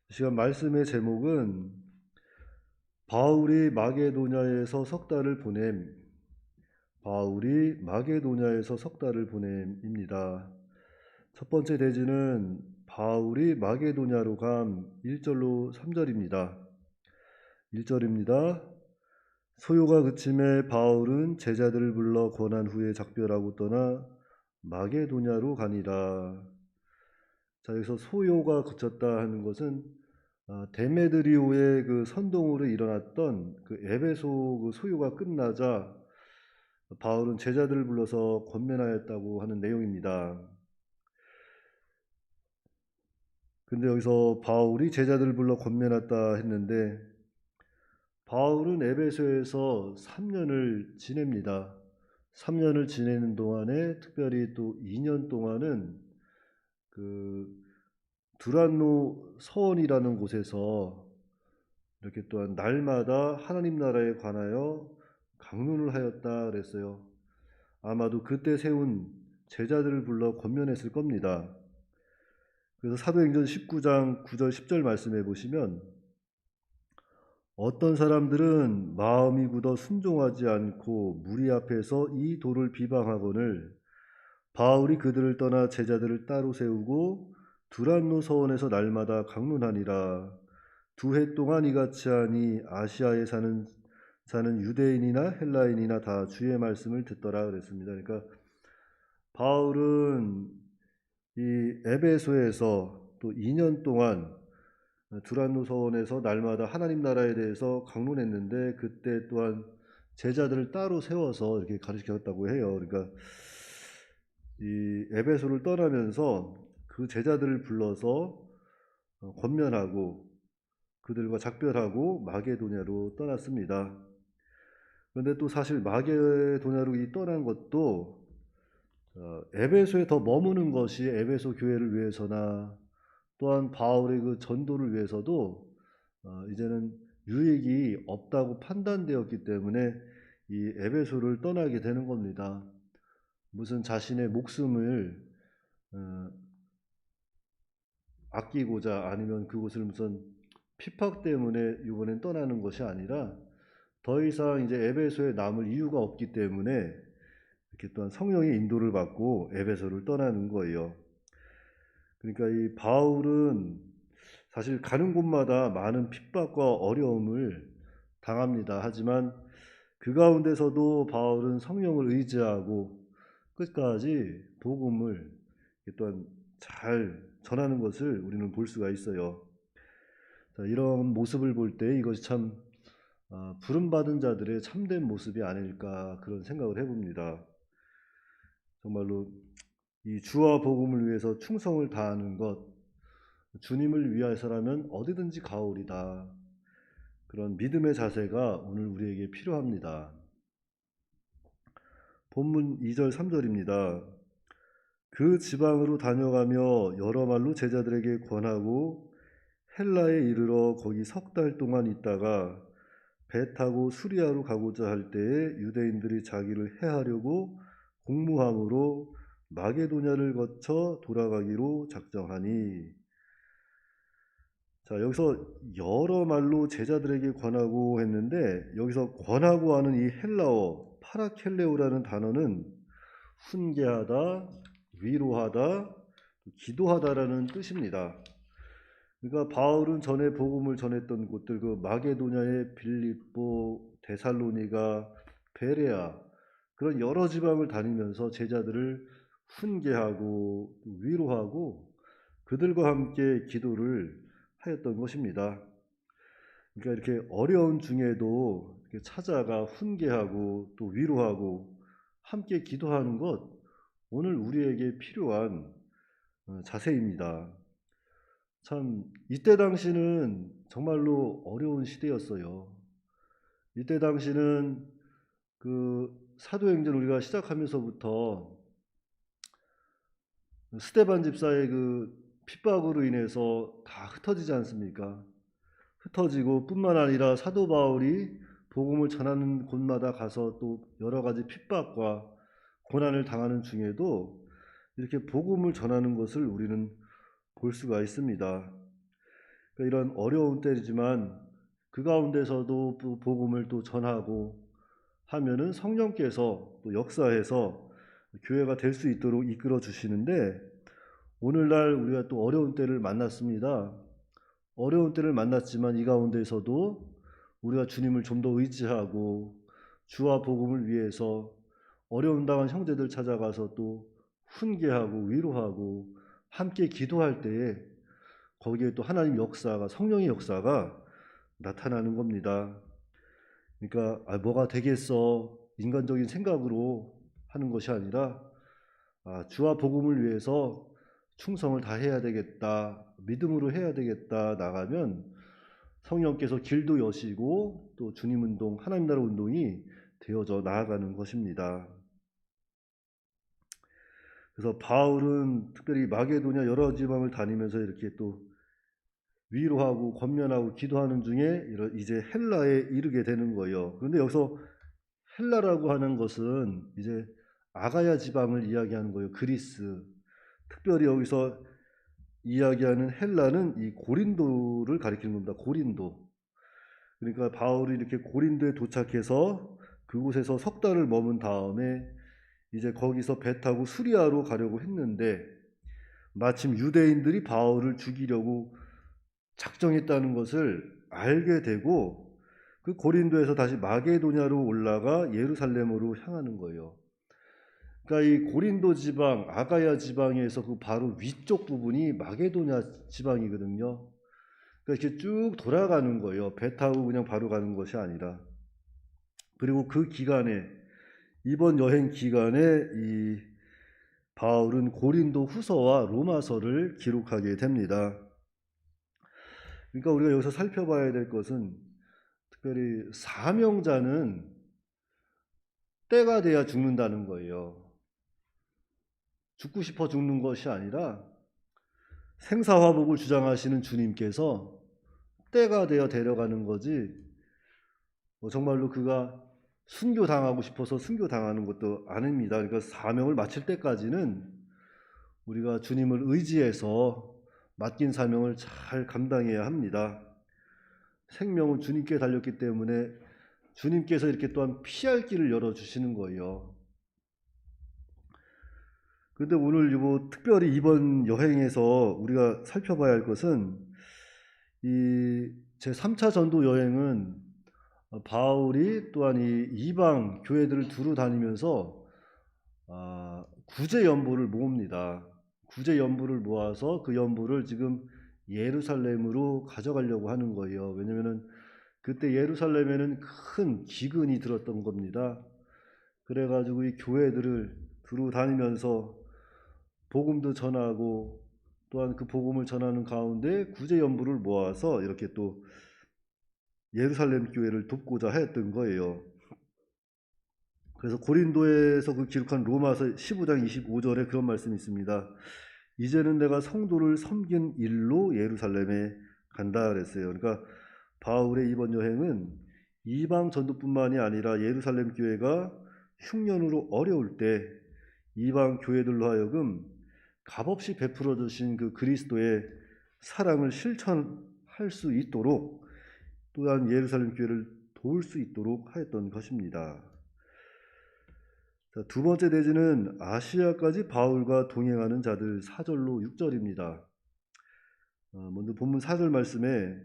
이 시간 말씀의 제목은 바울이 마게도냐에서 석 달을 보냄, 바울이 마게도냐에서 석 달을 보냄입니다. 첫 번째 대지는 바울이 마게도냐로 감 1절로 3절입니다. 1절입니다. 소요가 그침에 바울은 제자들을 불러 권한 후에 작별하고 떠나 마게도냐로 가니라. 자, 여기서 소요가 그쳤다 하는 것은 데메드리오의 그 선동으로 일어났던 그 에베소 그 소요가 끝나자 바울은 제자들을 불러서 권면하였다고 하는 내용입니다. 근데 여기서 바울이 제자들을 불러 권면했다 했는데 바울은 에베소에서 3년을 지냅니다. 3년을 지내는 동안에 특별히 또 2년 동안은 그 두란노 서원이라는 곳에서 이렇게 또한 날마다 하나님 나라에 관하여 강론을 하였다 그랬어요. 아마도 그때 세운 제자들을 불러 권면했을 겁니다. 그래서 사도행전 19장 9절 10절 말씀해 보시면 어떤 사람들은 마음이 굳어 순종하지 않고 무리 앞에서 이 도를 비방하거늘 바울이 그들을 떠나 제자들을 따로 세우고 두란노 서원에서 날마다 강론하니라. 2해 동안 이같이 하니 아시아에 사는 유대인이나 헬라인이나 다 주의 말씀을 듣더라 그랬습니다. 그러니까 바울은 이 에베소에서 또 2년 동안 두란노 서원에서 날마다 하나님 나라에 대해서 강론했는데 그때 또한 제자들을 따로 세워서 이렇게 가르쳤다고 해요. 그러니까 이 에베소를 떠나면서 그 제자들을 불러서 권면하고 그들과 작별하고 마게도냐로 떠났습니다. 그런데 또 사실 마게도냐로 이 떠난 것도 에베소에 더 머무는 것이 에베소 교회를 위해서나 또한 바울의 그 전도를 위해서도 이제는 유익이 없다고 판단되었기 때문에 이 에베소를 떠나게 되는 겁니다. 무슨 자신의 목숨을 아끼고자 아니면 그곳을 무슨 핍박 때문에 이번엔 떠나는 것이 아니라 더 이상 이제 에베소에 남을 이유가 없기 때문에 이렇게 또한 성령의 인도를 받고 에베소를 떠나는 거예요. 그러니까 이 바울은 사실 가는 곳마다 많은 핍박과 어려움을 당합니다. 하지만 그 가운데서도 바울은 성령을 의지하고 끝까지 복음을 또한 잘 전하는 것을 우리는 볼 수가 있어요. 자, 이런 모습을 볼 때 이것이 참 부름받은 자들의 참된 모습이 아닐까 그런 생각을 해봅니다. 정말로 이 주와 복음을 위해서 충성을 다하는 것, 주님을 위해서라면 어디든지 가오리다. 그런 믿음의 자세가 오늘 우리에게 필요합니다. 본문 2절 3절입니다. 그 지방으로 다녀가며 여러 말로 제자들에게 권하고 헬라에 이르러 거기 석 달 동안 있다가 배 타고 수리아로 가고자 할 때에 유대인들이 자기를 해하려고 공무함으로 마게도냐를 거쳐 돌아가기로 작정하니. 자, 여기서 여러 말로 제자들에게 권하고 했는데 여기서 권하고 하는 이 헬라어 파라켈레오라는 단어는 훈계하다, 위로하다, 기도하다라는 뜻입니다. 그러니까 바울은 전에 복음을 전했던 곳들 그 마게도냐의 빌립보, 데살로니가, 베레아 그런 여러 지방을 다니면서 제자들을 훈계하고 위로하고 그들과 함께 기도를 하였던 것입니다. 그러니까 이렇게 어려운 중에도 이렇게 찾아가 훈계하고 또 위로하고 함께 기도하는 것 오늘 우리에게 필요한 자세입니다. 참 이때 당시는 정말로 어려운 시대였어요. 이때 당시는 그 사도행전 우리가 시작하면서부터 스데반 집사의 그 핍박으로 인해서 다 흩어지지 않습니까? 흩어지고 뿐만 아니라 사도 바울이 복음을 전하는 곳마다 가서 또 여러 가지 핍박과 고난을 당하는 중에도 이렇게 복음을 전하는 것을 우리는 볼 수가 있습니다. 그러니까 이런 어려운 때이지만 그 가운데서도 또 복음을 또 전하고 하면은 성령께서 또 역사해서 교회가 될 수 있도록 이끌어 주시는데, 오늘날 우리가 또 어려운 때를 만났습니다. 어려운 때를 만났지만 이 가운데서도 우리가 주님을 좀 더 의지하고 주와 복음을 위해서 어려움 당한 형제들 찾아가서 또 훈계하고 위로하고 함께 기도할 때에 거기에 또 하나님 역사가, 성령의 역사가 나타나는 겁니다. 그러니까 뭐가 되겠어 인간적인 생각으로 하는 것이 아니라 주와 복음을 위해서 충성을 다해야 되겠다, 믿음으로 해야 되겠다 나가면 성령께서 길도 여시고 또 주님 운동, 하나님 나라 운동이 되어져 나아가는 것입니다. 그래서 바울은 특별히 마게도냐 여러 지방을 다니면서 이렇게 또 위로하고 권면하고 기도하는 중에 이제 헬라에 이르게 되는 거예요. 그런데 여기서 헬라라고 하는 것은 이제 아가야 지방을 이야기하는 거예요. 그리스. 특별히 여기서 이야기하는 헬라는 이 고린도를 가리키는 겁니다. 고린도. 그러니까 바울이 이렇게 고린도에 도착해서 그곳에서 석 달을 머문 다음에 이제 거기서 배 타고 수리아로 가려고 했는데, 마침 유대인들이 바울을 죽이려고 작정했다는 것을 알게 되고 그 고린도에서 다시 마게도냐로 올라가 예루살렘으로 향하는 거예요. 그러니까 이 고린도 지방, 아가야 지방에서 그 바로 위쪽 부분이 마게도냐 지방이거든요. 그러니까 이렇게 쭉 돌아가는 거예요. 배 타고 그냥 바로 가는 것이 아니라. 그리고 그 기간에, 이번 여행 기간에 이 바울은 고린도 후서와 로마서를 기록하게 됩니다. 그러니까 우리가 여기서 살펴봐야 될 것은 특별히 사명자는 때가 돼야 죽는다는 거예요. 죽고 싶어 죽는 것이 아니라 생사화복을 주장하시는 주님께서 때가 되어 데려가는 거지, 정말로 그가 순교당하고 싶어서 순교당하는 것도 아닙니다. 그러니까 사명을 마칠 때까지는 우리가 주님을 의지해서 맡긴 사명을 잘 감당해야 합니다. 생명은 주님께 달렸기 때문에 주님께서 이렇게 또한 피할 길을 열어주시는 거예요. 그런데 오늘 특별히 이번 여행에서 우리가 살펴봐야 할 것은 이 제3차 전도 여행은 바울이 또한 이 이방 교회들을 두루 다니면서 구제 연보를 모읍니다. 구제 연보를 모아서 그 연보를 지금 예루살렘으로 가져가려고 하는 거예요. 왜냐면은 그때 예루살렘에는 큰 기근이 들었던 겁니다. 그래가지고 이 교회들을 두루 다니면서 복음도 전하고 또한 그 복음을 전하는 가운데 구제 연부를 모아서 이렇게 또 예루살렘 교회를 돕고자 했던 거예요. 그래서 고린도에서 그 기록한 로마서 15장 25절에 그런 말씀이 있습니다. 이제는 내가 성도를 섬긴 일로 예루살렘에 간다 그랬어요. 그러니까 바울의 이번 여행은 이방 전도뿐만이 아니라 예루살렘 교회가 흉년으로 어려울 때 이방 교회들로 하여금 값없이 베풀어 주신 그 그리스도의 사랑을 실천할 수 있도록, 또한 예루살렘 교회를 도울 수 있도록 하였던 것입니다. 자, 두 번째 대지는 아시아까지 바울과 동행하는 자들, 4절로 6절입니다. 먼저 본문 4절 말씀에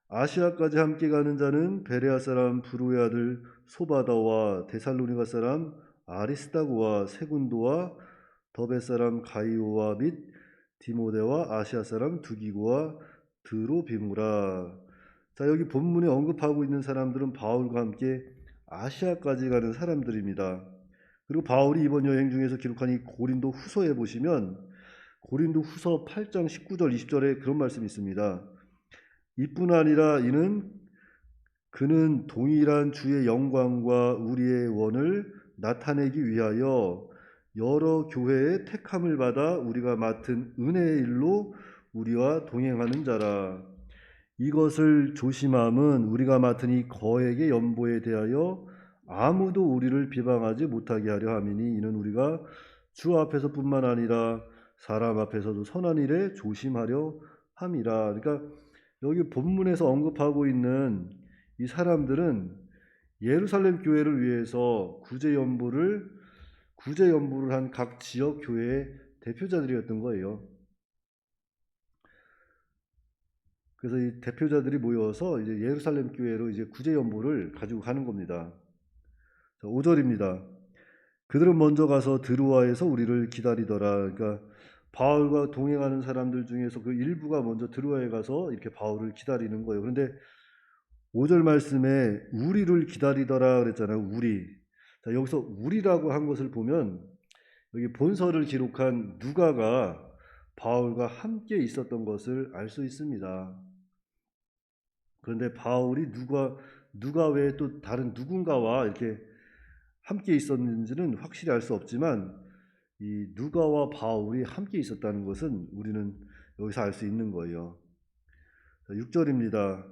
아시아까지 함께 가는 자는 베레아 사람 브루의 아들 소바다와 데살로니가 사람 아리스다고와 세군도와 더베 사람 가이오와 및 디모데와 아시아 사람 두기고와 드로비무라. 자, 여기 본문에 언급하고 있는 사람들은 바울과 함께 아시아까지 가는 사람들입니다. 그리고 바울이 이번 여행 중에서 기록한 이 고린도 후서에 보시면 고린도 후서 8장 19절 20절에 그런 말씀이 있습니다. 이뿐 아니라 그는 동일한 주의 영광과 우리의 원을 나타내기 위하여 여러 교회의 택함을 받아 우리가 맡은 은혜의 일로 우리와 동행하는 자라. 이것을 조심함은 우리가 맡은 이 거액의 연보에 대하여 아무도 우리를 비방하지 못하게 하려 함이니, 이는 우리가 주 앞에서뿐만 아니라 사람 앞에서도 선한 일에 조심하려 함이라. 그러니까 여기 본문에서 언급하고 있는 이 사람들은 예루살렘 교회를 위해서 구제연부를 한 각 지역 교회의 대표자들이었던 거예요. 그래서 이 대표자들이 모여서 이제 예루살렘 교회로 이제 구제연부를 가지고 가는 겁니다. 5절입니다. 그들은 먼저 가서 드로아에서 우리를 기다리더라. 그러니까 바울과 동행하는 사람들 중에서 그 일부가 먼저 드로아에 가서 이렇게 바울을 기다리는 거예요. 그런데 5절 말씀에 우리를 기다리더라 그랬잖아요. 우리. 자, 여기서 우리라고 한 것을 보면 여기 본서를 기록한 누가가 바울과 함께 있었던 것을 알 수 있습니다. 그런데 바울이 누가 외에 또 다른 누군가와 이렇게 함께 있었는지는 확실히 알 수 없지만 이 누가와 바울이 함께 있었다는 것은 우리는 여기서 알 수 있는 거예요. 6절입니다.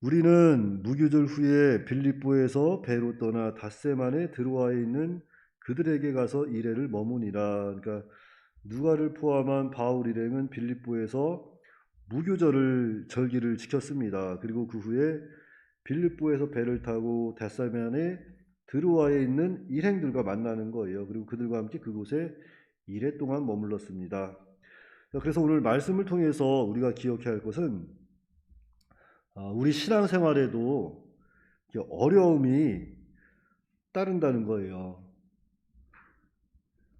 우리는 무교절 후에 빌립보에서 배로 떠나 닷새만에 드로아에 있는 그들에게 가서 이레를 머무니라. 그러니까 누가를 포함한 바울 일행은 빌립보에서 무교절을 절기를 지켰습니다. 그리고 그 후에 빌립보에서 배를 타고 닷새만에 드로아에 있는 일행들과 만나는 거예요. 그리고 그들과 함께 그곳에 이레 동안 머물렀습니다. 그래서 오늘 말씀을 통해서 우리가 기억해야 할 것은 우리 신앙생활에도 어려움이 따른다는 거예요.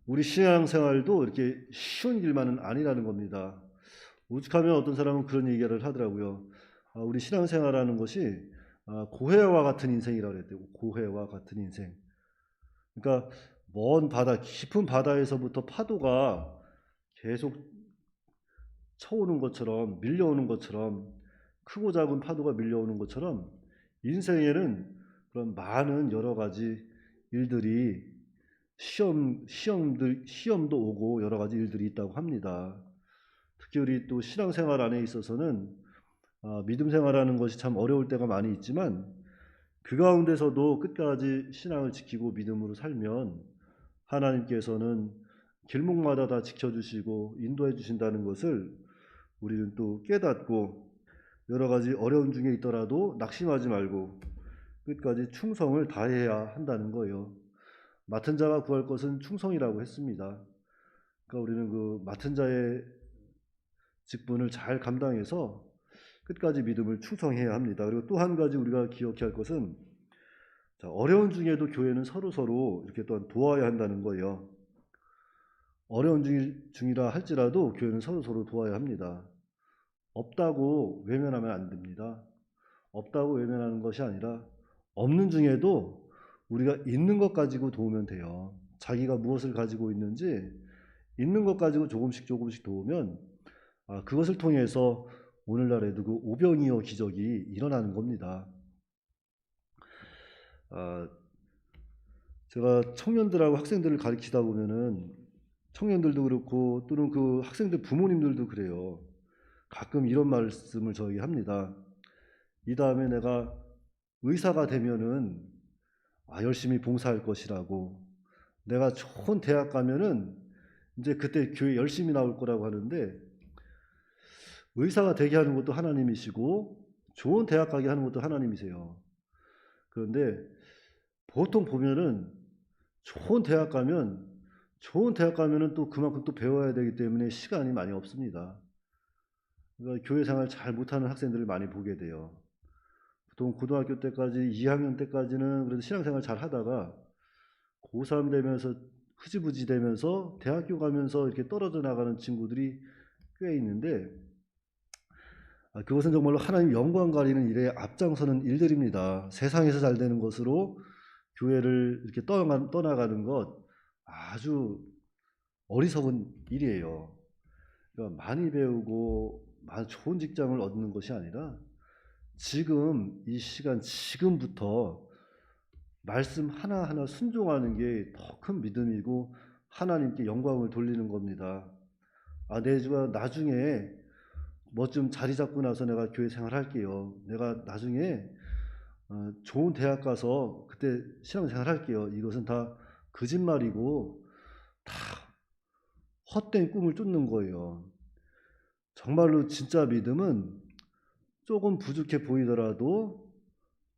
우리 신앙생활도 이렇게 쉬운 길만은 아니라는 겁니다. 오죽하면 어떤 사람은 그런 얘기를 하더라고요. 우리 신앙생활하는 것이 고해와 같은 인생이라고 그랬대요. 고해와 같은 인생. 그러니까 먼 바다, 깊은 바다에서부터 파도가 계속 쳐오는 것처럼, 밀려오는 것처럼, 크고 작은 파도가 밀려오는 것처럼 인생에는 그런 많은 여러 가지 일들이 시험도 오고 여러 가지 일들이 있다고 합니다. 특히 우리 또 신앙생활 안에 있어서는 믿음 생활하는 것이 참 어려울 때가 많이 있지만 그 가운데서도 끝까지 신앙을 지키고 믿음으로 살면 하나님께서는 길목마다 다 지켜주시고 인도해 주신다는 것을 우리는 또 깨닫고 여러 가지 어려운 중에 있더라도 낙심하지 말고 끝까지 충성을 다해야 한다는 거예요. 맡은 자가 구할 것은 충성이라고 했습니다. 그러니까 우리는 그 맡은 자의 직분을 잘 감당해서 끝까지 믿음을 충성해야 합니다. 그리고 또 한 가지 우리가 기억해야 할 것은 어려운 중에도 교회는 서로 이렇게 또한 도와야 한다는 거예요. 어려운 중이라 할지라도 교회는 서로 도와야 합니다. 없다고 외면하면 안 됩니다. 없다고 외면하는 것이 아니라 없는 중에도 우리가 있는 것 가지고 도우면 돼요. 자기가 무엇을 가지고 있는지 있는 것 가지고 조금씩 도우면 그것을 통해서 오늘날에도 그 오병이어 기적이 일어나는 겁니다. 제가 청년들하고 학생들을 가르치다 보면은 청년들도 그렇고 또는 그 학생들 부모님들도 그래요. 가끔 이런 말씀을 저에게 합니다. 이 다음에 내가 의사가 되면은 열심히 봉사할 것이라고, 내가 좋은 대학 가면은 이제 그때 교회 열심히 나올 거라고 하는데, 의사가 되게 하는 것도 하나님이시고 좋은 대학 가게 하는 것도 하나님이세요. 그런데 보통 보면은 좋은 대학 가면은 또 그만큼 또 배워야 되기 때문에 시간이 많이 없습니다. 그러니까 교회 생활 잘 못하는 학생들을 많이 보게 돼요. 보통 고등학교 때까지 2학년 때까지는 그래도 신앙생활 잘 하다가 고3 되면서 흐지부지 되면서 대학교 가면서 이렇게 떨어져 나가는 친구들이 꽤 있는데 그것은 정말로 하나님 영광 가리는 일에 앞장서는 일들입니다. 세상에서 잘 되는 것으로 교회를 이렇게 떠나가는 것 아주 어리석은 일이에요. 그러니까 많이 배우고 좋은 직장을 얻는 것이 아니라 지금 이 시간 지금부터 말씀 하나하나 순종하는 게 더 큰 믿음이고 하나님께 영광을 돌리는 겁니다. 내가 나중에 뭐 좀 자리 잡고 나서 내가 교회 생활할게요. 내가 나중에 좋은 대학 가서 그때 신앙생활 할게요. 이것은 다 거짓말이고 다 헛된 꿈을 쫓는 거예요. 정말로 진짜 믿음은 조금 부족해 보이더라도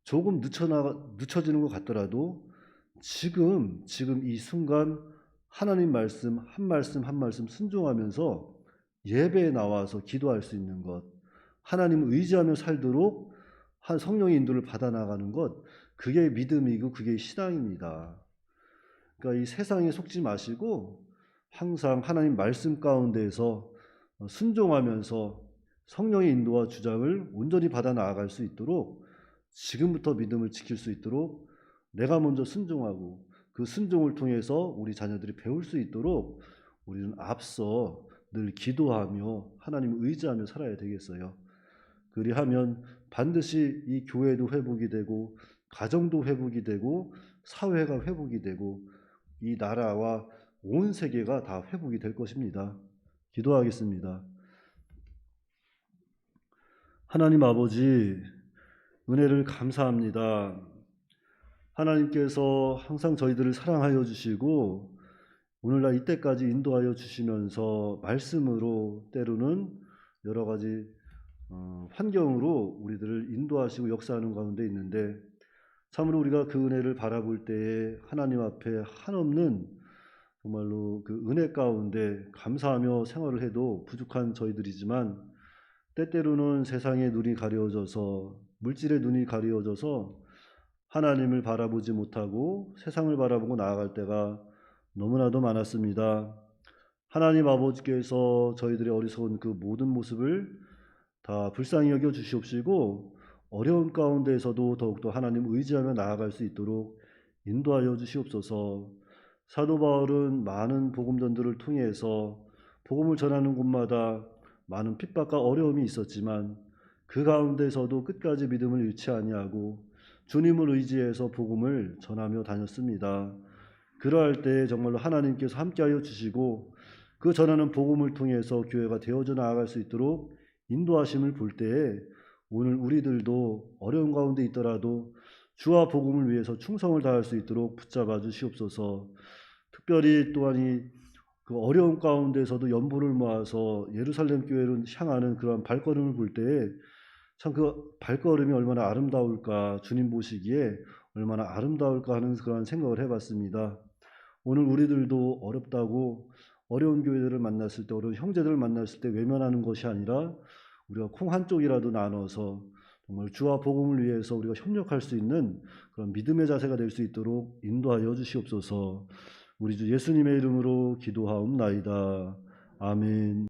조금 늦춰지는 것 같더라도 지금 이 순간 하나님 말씀 한 말씀 한 말씀 순종하면서 예배에 나와서 기도할 수 있는 것, 하나님을 의지하며 살도록 한 성령의 인도를 받아 나가는 것, 그게 믿음이고 그게 신앙입니다. 그러니까 이 세상에 속지 마시고 항상 하나님 말씀 가운데에서 순종하면서 성령의 인도와 주장을 온전히 받아 나아갈 수 있도록 지금부터 믿음을 지킬 수 있도록 내가 먼저 순종하고 그 순종을 통해서 우리 자녀들이 배울 수 있도록 우리는 앞서 늘 기도하며 하나님을 의지하며 살아야 되겠어요. 그리하면 반드시 이 교회도 회복이 되고 가정도 회복이 되고 사회가 회복이 되고 이 나라와 온 세계가 다 회복이 될 것입니다. 기도하겠습니다. 하나님 아버지, 은혜를 감사합니다. 하나님께서 항상 저희들을 사랑하여 주시고 오늘날 이때까지 인도하여 주시면서 말씀으로 때로는 여러 가지 환경으로 우리들을 인도하시고 역사하는 가운데 있는데 참으로 우리가 그 은혜를 바라볼 때에 하나님 앞에 한없는 정말로 그 은혜 가운데 감사하며 생활을 해도 부족한 저희들이지만 때때로는 세상의 눈이 가려워져서 물질의 눈이 가려워져서 하나님을 바라보지 못하고 세상을 바라보고 나아갈 때가 너무나도 많았습니다. 하나님 아버지께서 저희들의 어리석은 그 모든 모습을 다 불쌍히 여겨 주시옵시고 어려운 가운데에서도 더욱더 하나님 의지하며 나아갈 수 있도록 인도하여 주시옵소서. 사도 바울은 많은 복음전들을 통해서 복음을 전하는 곳마다 많은 핍박과 어려움이 있었지만 그 가운데서도 끝까지 믿음을 잃지 아니하고 주님을 의지해서 복음을 전하며 다녔습니다. 그러할 때 정말로 하나님께서 함께하여 주시고 그 전하는 복음을 통해서 교회가 되어져 나아갈 수 있도록 인도하심을 볼 때에 오늘 우리들도 어려운 가운데 있더라도 주와 복음을 위해서 충성을 다할 수 있도록 붙잡아 주시옵소서. 특별히 또한 그 어려운 가운데서도 연보를 모아서 예루살렘 교회로 향하는 그런 발걸음을 볼 때에 참 그 발걸음이 얼마나 아름다울까, 주님 보시기에 얼마나 아름다울까 하는 그런 생각을 해봤습니다. 오늘 우리들도 어렵다고 어려운 교회들을 만났을 때, 어려운 형제들을 만났을 때 외면하는 것이 아니라 우리가 콩 한 쪽이라도 나눠서 정말 주와 복음을 위해서 우리가 협력할 수 있는 그런 믿음의 자세가 될 수 있도록 인도하여 주시옵소서. 우리 주 예수님의 이름으로 기도하옵나이다. 아멘.